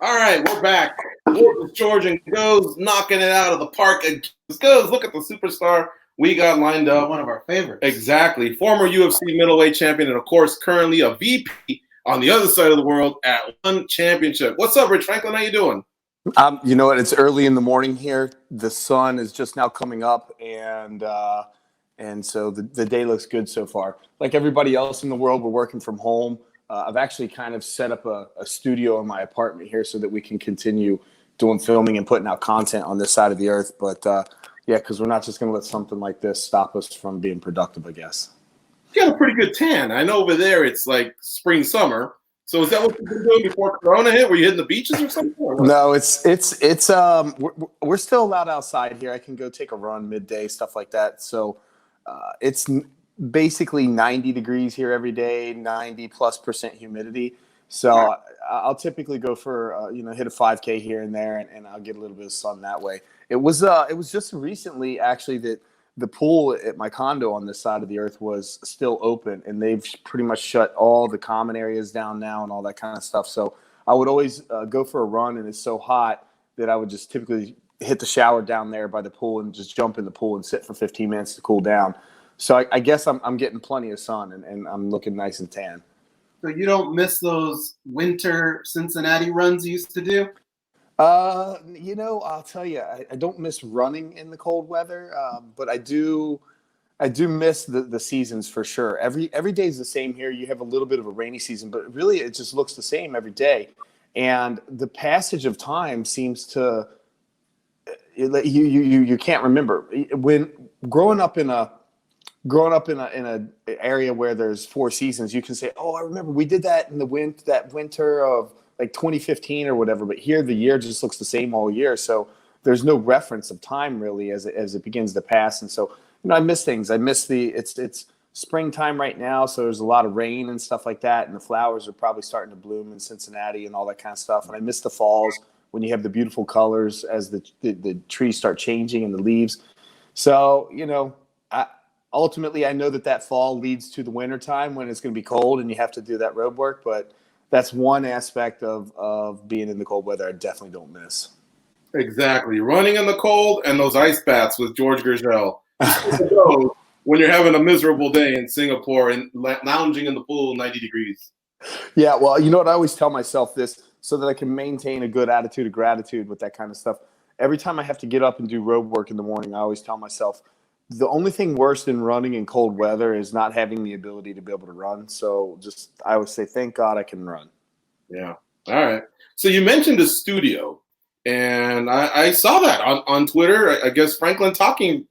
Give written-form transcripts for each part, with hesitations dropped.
All right, we're back. This is George and Goze knocking it out of the park. And Goze, look at the superstar we got lined up. One of our favorites. Exactly. Former UFC middleweight champion and, of course, currently a VP on the other side of the world at One Championship. What's up, Rich Franklin? How you doing? You know what? It's early in the morning here. The sun is just now coming up, and so the day looks good so far. Like everybody else in the world, we're working from home. I've actually kind of set up a studio in my apartment here so that we can continue doing filming and putting out content on this side of the earth. But yeah, because we're not just going to let something like this stop us from being productive, I guess. You got a pretty good tan. I know over there it's like spring, summer. So is that what you've been doing before Corona hit? Were you hitting the beaches or something? Or No, we're still allowed outside here. I can go take a run midday, stuff like that. So it's basically 90 degrees here every day, 90+% humidity. So I'll typically go for hit a 5K here and there, and I'll get a little bit of sun that way. It was just recently actually that the pool at my condo on this side of the earth was still open, and they've pretty much shut all the common areas down now and all that kind of stuff. So I would always go for a run, and it's so hot that I would just typically hit the shower down there by the pool and just jump in the pool and sit for 15 minutes to cool down. So I guess I'm getting plenty of sun, and I'm looking nice and tan. So you don't miss those winter Cincinnati runs you used to do? I'll tell you, I don't miss running in the cold weather, but I do miss the seasons for sure. Every day is the same here. You have a little bit of a rainy season, but really it just looks the same every day. And the passage of time seems to you can't remember when growing up in a area where there's four seasons. You can say, "Oh, I remember we did that in the winter of like 2015 or whatever." But here, the year just looks the same all year. So there's no reference of time really as it begins to pass. And so I miss things. I miss it's springtime right now, so there's a lot of rain and stuff like that, and the flowers are probably starting to bloom in Cincinnati and all that kind of stuff. And I miss the falls when you have the beautiful colors as the trees start changing and the leaves. So ultimately, I know that fall leads to the winter time when it's going to be cold and you have to do that road work. But that's one aspect of being in the cold weather I definitely don't miss. exactly. Running in the cold and those ice baths with George Gergel. When you're having a miserable day in Singapore and lounging in the pool 90 degrees. Yeah, well, you know what? I always tell myself this so that I can maintain a good attitude of gratitude with that kind of stuff. Every time I have to get up and do road work in the morning, I always tell myself, the only thing worse than running in cold weather is not having the ability to be able to run. So I always say, thank God I can run. Yeah. All right. So you mentioned the studio, and I saw that on Twitter. I guess Franklin Talking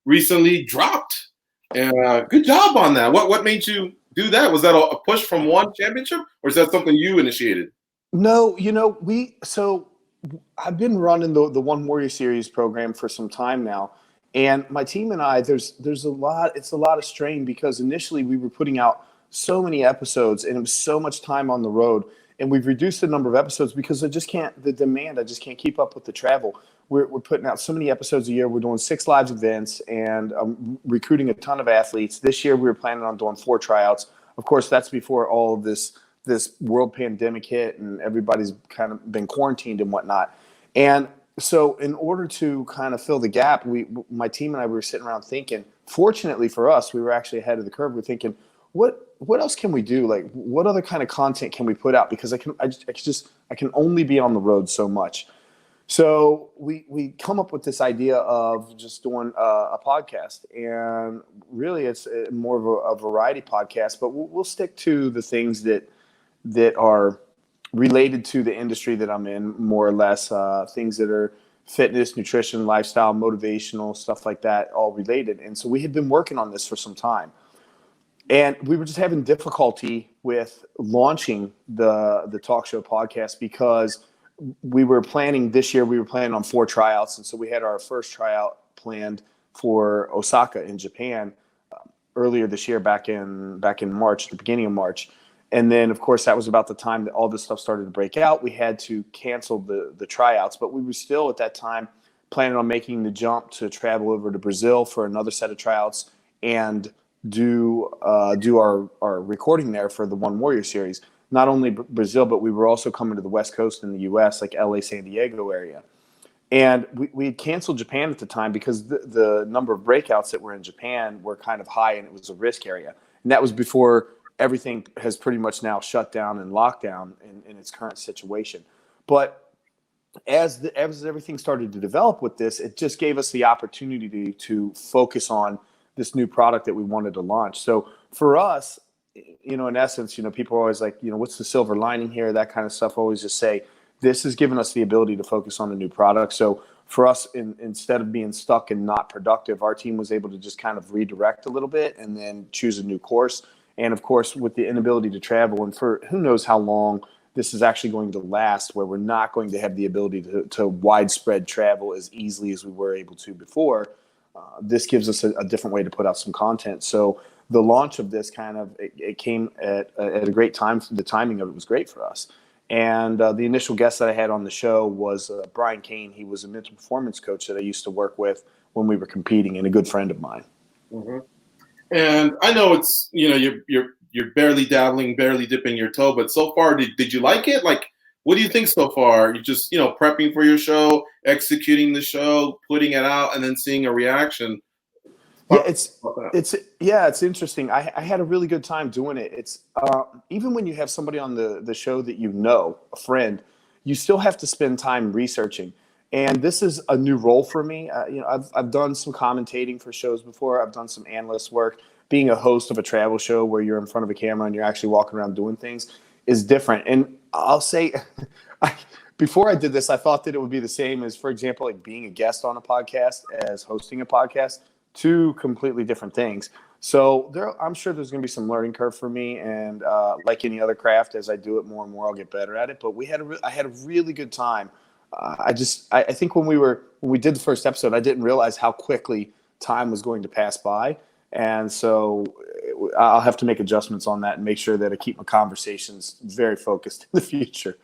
recently dropped. And good job on that. What made you do that? Was that a push from One Championship, or is that something you initiated? No, I've been running the One Warrior Series program for some time now. And my team and I, it's a lot of strain because initially we were putting out so many episodes and it was so much time on the road. And we've reduced the number of episodes because I just can't keep up with the travel. We're putting out so many episodes a year. We're doing 6 live events and recruiting a ton of athletes. This year we were planning on doing 4 tryouts. Of course, that's before all of this world pandemic hit and everybody's kind of been quarantined and whatnot. And so in order to kind of fill the gap, my team and I were sitting around thinking, fortunately for us, we were actually ahead of the curve. We're thinking, what else can we do? Like, what other kind of content can we put out? Because I can only be on the road so much. So we come up with this idea of just doing a podcast, and really it's more of a variety podcast, but we'll stick to the things that are related to the industry that I'm in, more or less, things that are fitness, nutrition, lifestyle, motivational, stuff like that, all related. And so we had been working on this for some time. And we were just having difficulty with launching the talk show podcast because we were planning on 4 tryouts. And so we had our first tryout planned for Osaka in Japan earlier this year, back in March, the beginning of March. And then, of course, that was about the time that all this stuff started to break out. We had to cancel the tryouts, but we were still at that time planning on making the jump to travel over to Brazil for another set of tryouts and do our recording there for the One Warrior Series. not only Brazil, but we were also coming to the West Coast in the U.S., like LA, San Diego area. And we had canceled Japan at the time because the number of breakouts that were in Japan were kind of high, and it was a risk area. And that was before everything has pretty much now shut down and locked down in its current situation. But as everything started to develop with this, it just gave us the opportunity to focus on this new product that we wanted to launch. So for us, in essence, people are always like, what's the silver lining here? That kind of stuff. I always just say, this has given us the ability to focus on a new product. So for us, instead of being stuck and not productive, our team was able to just kind of redirect a little bit and then choose a new course. And of course, with the inability to travel, and for who knows how long this is actually going to last, where we're not going to have the ability to widespread travel as easily as we were able to before, this gives us a different way to put out some content. So the launch of this it came at a great time. The timing of it was great for us. And the initial guest that I had on the show was Brian Kane. He was a mental performance coach that I used to work with when we were competing, and a good friend of mine. Mm-hmm. And I know it's you're barely dabbling, barely dipping your toe, but so far, did you like it? Like, what do you think so far? You just prepping for your show, executing the show, putting it out, and then seeing a reaction. Yeah, it's interesting. I had a really good time doing it. It's even when you have somebody on the show that a friend, you still have to spend time researching. And this is a new role for me. I've done some commentating for shows before. I've done some analyst work. Being a host of a travel show where you're in front of a camera and you're actually walking around doing things is different. And I'll say, before I did this, I thought that it would be the same as, for example, like being a guest on a podcast as hosting a podcast. Two completely different things. So I'm sure there's going to be some learning curve for me, and like any other craft, as I do it more and more, I'll get better at it. But I had a really good time. I think when we did the first episode, I didn't realize how quickly time was going to pass by, and so I'll have to make adjustments on that and make sure that I keep my conversations very focused in the future.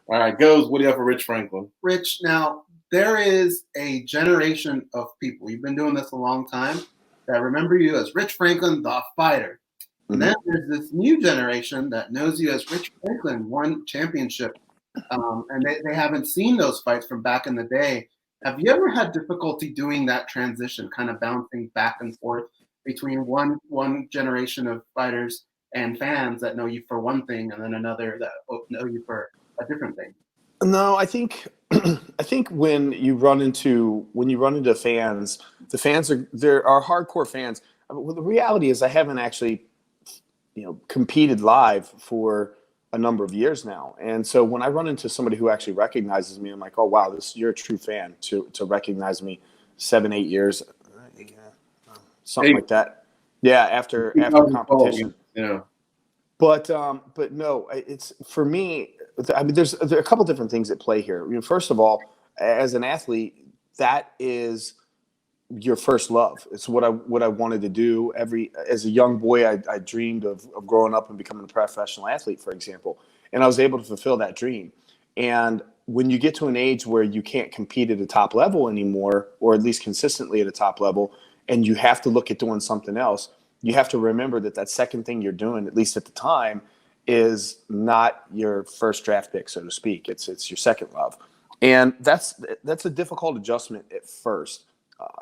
All right, Goze, what do you have for Rich Franklin? Rich, now there is a generation of people, you've been doing this a long time, that remember you as Rich Franklin, the fighter. And then there's this new generation that knows you as Rich Franklin, won championship. And they haven't seen those fights from back in the day. Have you ever had difficulty doing that transition, kind of bouncing back and forth between one generation of fighters and fans that know you for one thing and then another that know you for a different thing? No, I think when you run into fans, the fans are hardcore fans. Well, the reality is I haven't actually competed live for a number of years now. And so when I run into somebody who actually recognizes me, I'm like, oh wow, you're a true fan to recognize me 7-8 years, something like that. Yeah, after competition. Yeah. But no, it's for me. I mean, there are a couple different things at play here. First of all, as an athlete, that is your first love. It's what I wanted to do. As a young boy, I dreamed of growing up and becoming a professional athlete, for example, and I was able to fulfill that dream. And when you get to an age where you can't compete at a top level anymore, or at least consistently at a top level, and you have to look at doing something else, you have to remember that second thing you're doing, at least at the time, is not your first draft pick, so to speak. It's your second love. And that's a difficult adjustment at first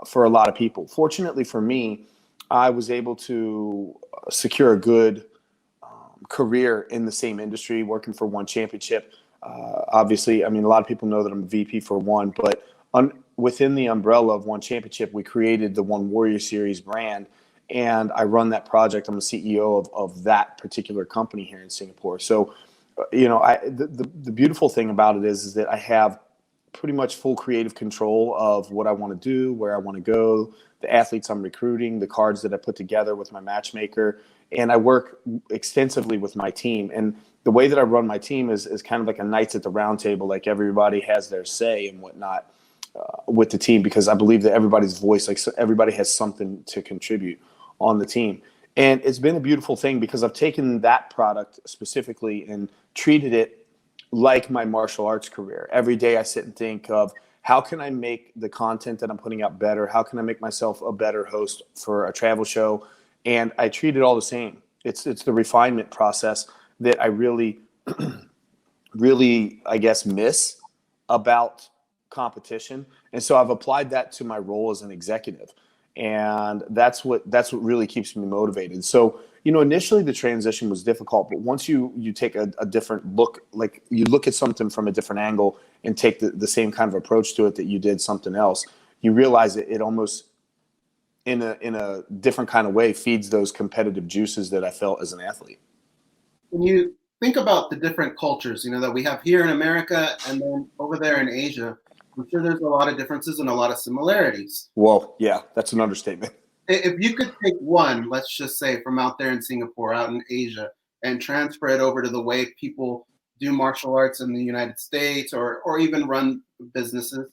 for a lot of people. Fortunately for me, I was able to secure a good career in the same industry, working for One Championship. Obviously, I mean, a lot of people know that I'm a VP for One, but within the umbrella of One Championship, we created the One Warrior Series brand, and I run that project. I'm the CEO of that particular company here in Singapore. So, the beautiful thing about it is that I have pretty much full creative control of what I want to do, where I want to go, the athletes I'm recruiting, the cards that I put together with my matchmaker, and I work extensively with my team. And the way that I run my team is kind of like a Knights at the Round Table, like everybody has their say and whatnot with the team, because I believe that everybody's voice, like everybody has something to contribute on the team. And it's been a beautiful thing because I've taken that product specifically and treated it like my martial arts career. Every day I sit and think of how can I make the content that I'm putting out better? How can I make myself a better host for a travel show? And I treat it all the same. It's the refinement process that I really really, I guess, miss about competition. And so I've applied that to my role as an executive. And that's what really keeps me motivated. So, initially the transition was difficult, but once you take a different look, like you look at something from a different angle and take the same kind of approach to it that you did something else, you realize it almost in a different kind of way feeds those competitive juices that I felt as an athlete. When you think about the different cultures, that we have here in America and then over there in Asia, I'm sure there's a lot of differences and a lot of similarities. Whoa, yeah, that's an understatement. If you could take one, let's just say from out there in Singapore, out in Asia, and transfer it over to the way people do martial arts in the United States or even run businesses,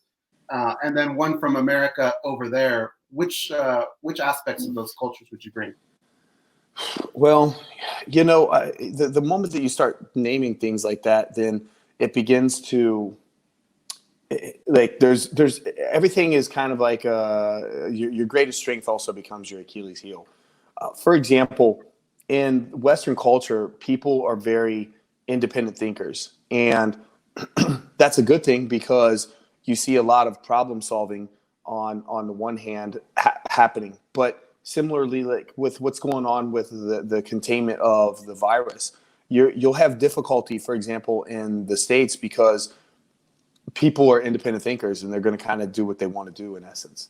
and then one from America over there, which aspects of those cultures would you bring? Well, the moment that you start naming things like that, then it begins to like there's everything is kind of like your greatest strength also becomes your Achilles heel. For example, in Western culture, people are very independent thinkers, and that's a good thing because you see a lot of problem solving on the one hand happening, but similarly, like with what's going on with the containment of the virus, you'll have difficulty, for example, in the States because people are independent thinkers and they're going to kind of do what they want to do in essence.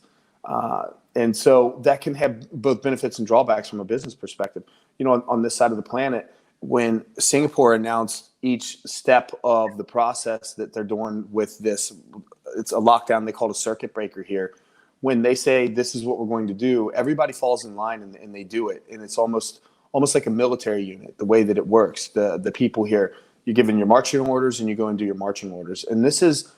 And so that can have both benefits and drawbacks from a business perspective. On this side of the planet, when Singapore announced each step of the process that they're doing with this, it's a lockdown, they call it a circuit breaker here. When they say this is what we're going to do, everybody falls in line and they do it. And it's almost like a military unit, the way that it works. The people here, you're given your marching orders and you go and do your marching orders. And this is,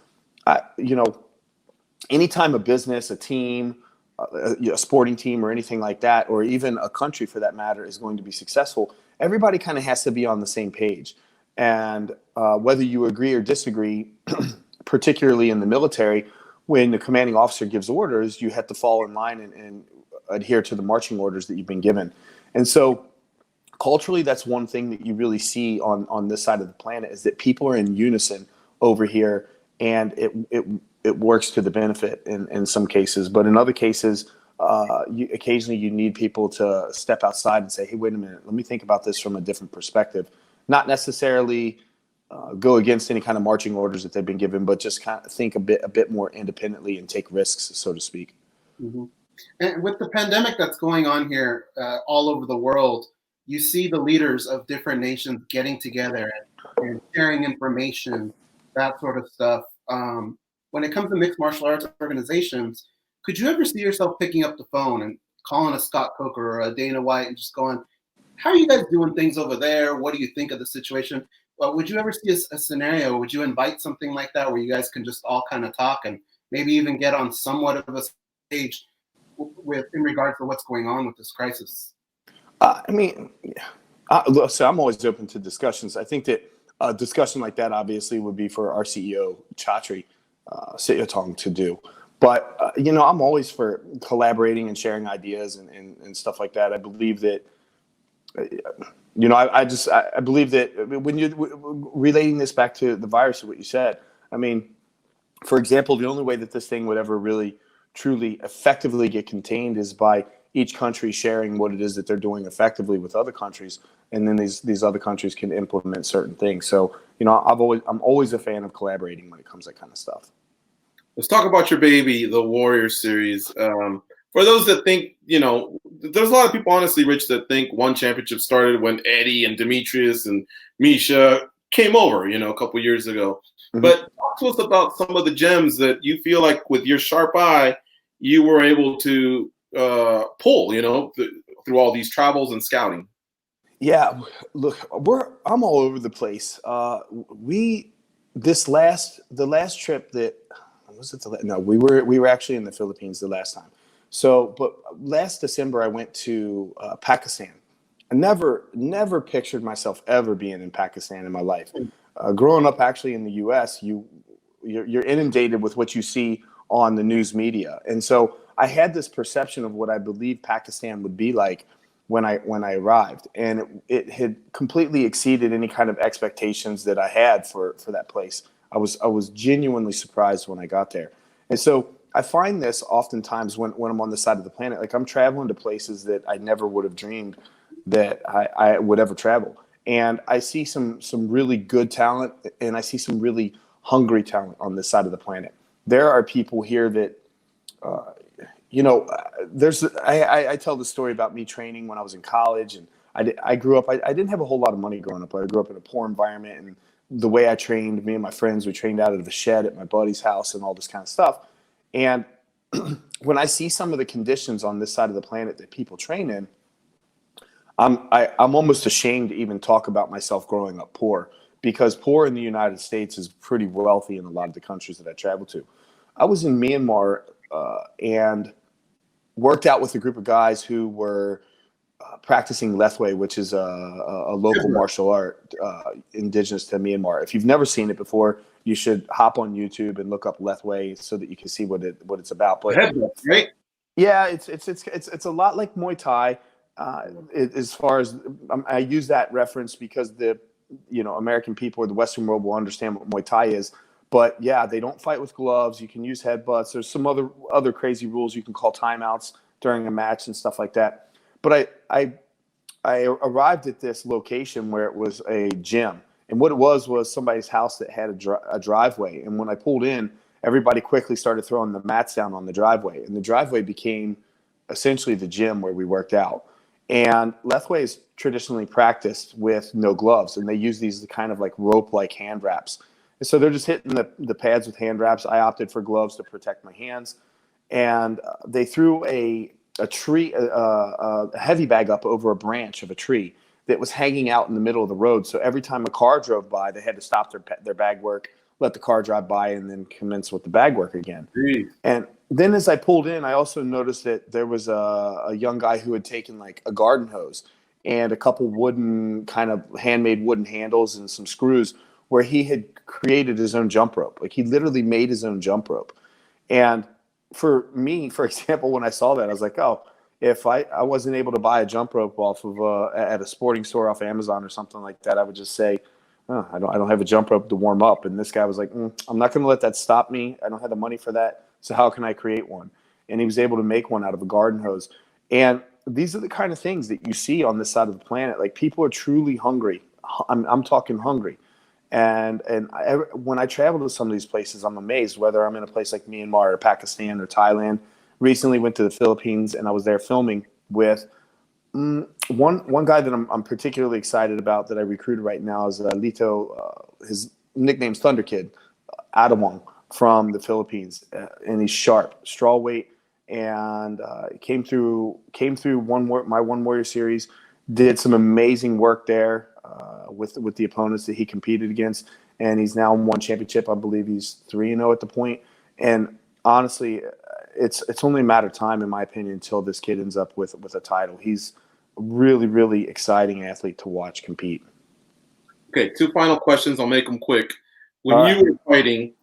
anytime a business, a team, a sporting team or anything like that, or even a country for that matter, is going to be successful, everybody kind of has to be on the same page. And whether you agree or disagree, particularly in the military, when the commanding officer gives orders, you have to fall in line and adhere to the marching orders that you've been given. And so culturally, that's one thing that you really see on this side of the planet is that people are in unison over here, and it works to the benefit in some cases. But in other cases, occasionally you need people to step outside and say, hey, wait a minute, let me think about this from a different perspective. Not necessarily go against any kind of marching orders that they've been given, but just kind of think a bit more independently and take risks, so to speak. Mm-hmm. And with the pandemic that's going on here all over the world, you see the leaders of different nations getting together and sharing information, that sort of stuff. When it comes to mixed martial arts organizations, could you ever see yourself picking up the phone and calling a Scott Coker or a Dana White and just going, how are you guys doing things over there? What do you think of the situation? Well, would you ever see a scenario? Would you invite something like that where you guys can just all kind of talk and maybe even get on somewhat of a stage in regards to what's going on with this crisis? So I'm always open to discussions. I think that a discussion like that obviously would be for our CEO, Chatri Sitotong, to do. But, I'm always for collaborating and sharing ideas and stuff like that. I believe that, I believe that when you're relating this back to the virus, what you said, for example, the only way that this thing would ever really, truly, effectively get contained is by each country sharing what it is that they're doing effectively with other countries, and then these other countries can implement certain things. So, I'm always a fan of collaborating when it comes to that kind of stuff. Let's talk about your baby, the Warrior series. For those that think, there's a lot of people, honestly, Rich, that think one championship started when Eddie and Demetrius and Misha came over, a couple years ago. Mm-hmm. But talk to us about some of the gems that you feel like with your sharp eye, you were able to pull, through all these travels and scouting. Yeah, look, I'm all over the place. The last trip that was it? No, we were actually in the Philippines the last time. So, but last December I went to Pakistan. I never pictured myself ever being in Pakistan in my life. Growing up actually in the U.S., you're inundated with what you see on the news media, and so I had this perception of what I believe Pakistan would be like when I arrived, and it had completely exceeded any kind of expectations that I had for that place. I was genuinely surprised when I got there. And so I find this oftentimes when I'm on the side of the planet, like I'm traveling to places that I never would have dreamed that I would ever travel. And I see some really good talent, and I see some really hungry talent on this side of the planet. There are people here that, I tell the story about me training when I was in college, and I grew up. I didn't have a whole lot of money growing up. I grew up in a poor environment, and the way I trained, me and my friends, we trained out of a shed at my buddy's house and all this kind of stuff. And when I see some of the conditions on this side of the planet that people train in, I'm almost ashamed to even talk about myself growing up poor, because poor in the United States is pretty wealthy in a lot of the countries that I travel to. I was in Myanmar and worked out with a group of guys who were practicing Lethwei, which is a local martial art indigenous to Myanmar. If you've never seen it before, you should hop on YouTube and look up Lethwei so that you can see what it's about. But right? Yeah, it's a lot like Muay Thai. As far as I use that reference because the American people or the Western world will understand what Muay Thai is. But yeah, they don't fight with gloves. You can use headbutts. There's some other crazy rules. You can call timeouts during a match and stuff like that. But I arrived at this location where it was a gym, and what it was somebody's house that had a driveway. And when I pulled in, everybody quickly started throwing the mats down on the driveway, and the driveway became essentially the gym where we worked out. And Lethwei is traditionally practiced with no gloves, and they use these kind of like rope-like hand wraps. And so they're just hitting the pads with hand wraps. I opted for gloves to protect my hands, and they threw a heavy bag up over a branch of a tree that was hanging out in the middle of the road. So every time a car drove by, they had to stop their bag work, let the car drive by, and then commence with the bag work again. Jeez. And then as I pulled in, I also noticed that there was a young guy who had taken like a garden hose and a couple handmade wooden handles and some screws, where he had created his own jump rope. Like he literally made his own jump rope. And for me, for example, when I saw that, I was like, oh, if I wasn't able to buy a jump rope off of at a sporting store off Amazon or something like that, I would just say, oh, I don't have a jump rope to warm up. And this guy was like, I'm not going to let that stop me. I don't have the money for that. So how can I create one? And he was able to make one out of a garden hose. And these are the kind of things that you see on this side of the planet. Like people are truly hungry. I'm talking hungry. And when I travel to some of these places, I'm amazed, whether I'm in a place like Myanmar or Pakistan or Thailand. Recently went to the Philippines, and I was there filming with one guy that I'm particularly excited about that I recruited right now is Lito. His nickname's Thunder Kid, Adamong from the Philippines, and he's sharp, straw weight, and came through my One Warrior series, did some amazing work there with the opponents that he competed against, and he's now won championship. I believe he's 3-0 at the point. And honestly, it's only a matter of time, in my opinion, until this kid ends up with a title. He's a really, really exciting athlete to watch compete. Okay, 2 final questions. I'll make them quick. When you were fighting,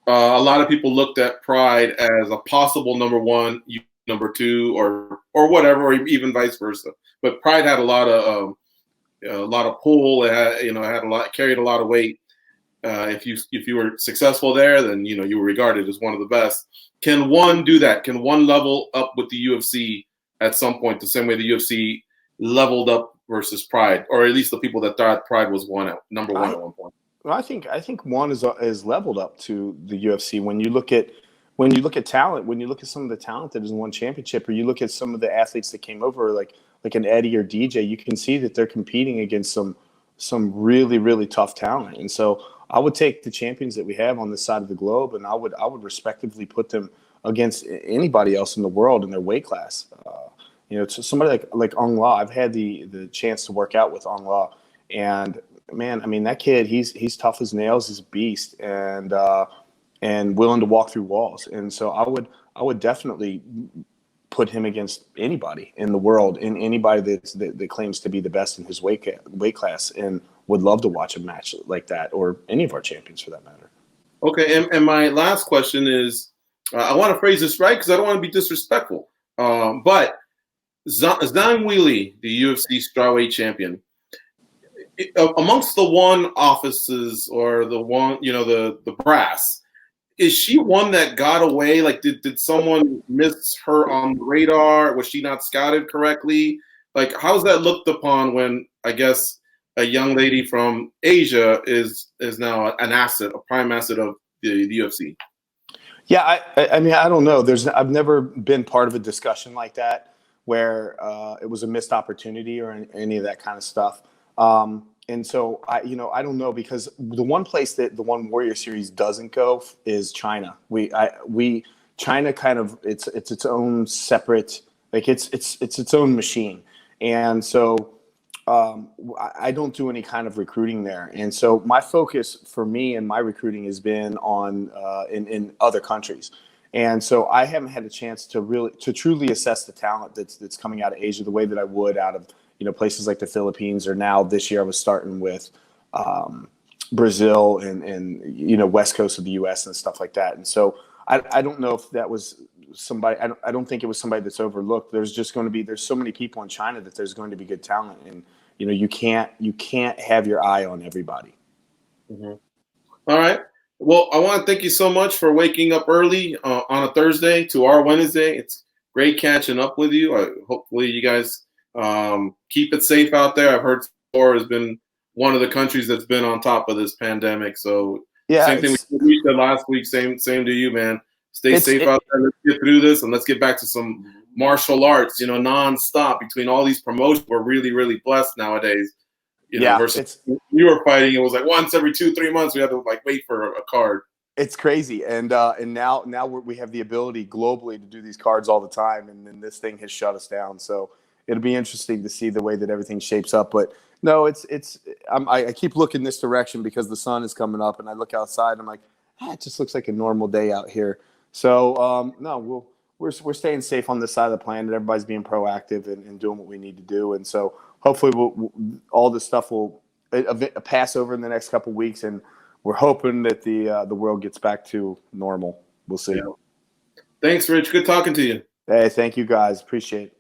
a lot of people looked at Pride as a possible number 1, you number 2, or whatever, or even vice versa. But Pride had a lot of pull. It had carried a lot of weight. If you were successful there, then you were regarded as one of the best. Can one do that? Can one level up with the UFC at some point, the same way the UFC leveled up versus Pride, or at least the people that thought Pride was number one at one point? Well, I think one is leveled up to the UFC when you look at talent, when you look at some of the talent that has won championship, or you look at some of the athletes that came over, like an Eddie or DJ, you can see that they're competing against some really, really tough talent. And so I would take the champions that we have on this side of the globe, and I would respectively put them against anybody else in the world in their weight class. To somebody like Ong La. I've had the chance to work out with Ong La, and man, I mean, that kid, he's tough as nails, he's a beast, and willing to walk through walls. And so I would definitely put him against anybody in the world, and anybody that claims to be the best in his weight class, and would love to watch a match like that, or any of our champions for that matter. Okay, and my last question is, I want to phrase this right because I don't want to be disrespectful, but Zhang Weili, the UFC strawweight champion, amongst the one offices or the one, the brass, is she one that got away? Like, did someone miss her on the radar? Was she not scouted correctly? Like, how's that looked upon when I guess a young lady from Asia is now an asset, a prime asset of the UFC? Yeah, I mean, I don't know. I've never been part of a discussion like that where it was a missed opportunity or any of that kind of stuff. And so I don't know, because the one place that the One Warrior Series doesn't go is China. China kind of it's its own separate, like it's its own machine, and so I don't do any kind of recruiting there. And so my focus for me and my recruiting has been on in other countries. And so I haven't had a chance to truly assess the talent that's coming out of Asia the way that I would out of places like the Philippines, or now this year I was starting with Brazil and West Coast of the U.S. and stuff like that. And so I don't know if that was somebody. I don't think it was somebody that's overlooked. There's so many people in China that there's going to be good talent, and you can't have your eye on everybody. Mm-hmm. All right. Well, I want to thank you so much for waking up early on a Thursday to our Wednesday. It's great catching up with you. Hopefully you guys keep it safe out there. I've heard Singapore has been one of the countries that's been on top of this pandemic. So yeah, same thing we said last week. Same to you, man. Stay safe out there. Let's get through this, and let's get back to some martial arts. Nonstop between all these promotions. We're really, really blessed nowadays. Versus we were fighting, it was like once every 2-3 months we had to wait for a card. It's crazy, and now we have the ability globally to do these cards all the time, and then this thing has shut us down. So it'll be interesting to see the way that everything shapes up. But no, I keep looking this direction because the sun is coming up, and I look outside, and I'm like, it just looks like a normal day out here. So no, we're staying safe on this side of the planet. Everybody's being proactive and doing what we need to do, and so hopefully all this stuff will pass over in the next couple of weeks, and we're hoping that the world gets back to normal. We'll see. Yeah. Thanks, Rich. Good talking to you. Hey, thank you guys. Appreciate it.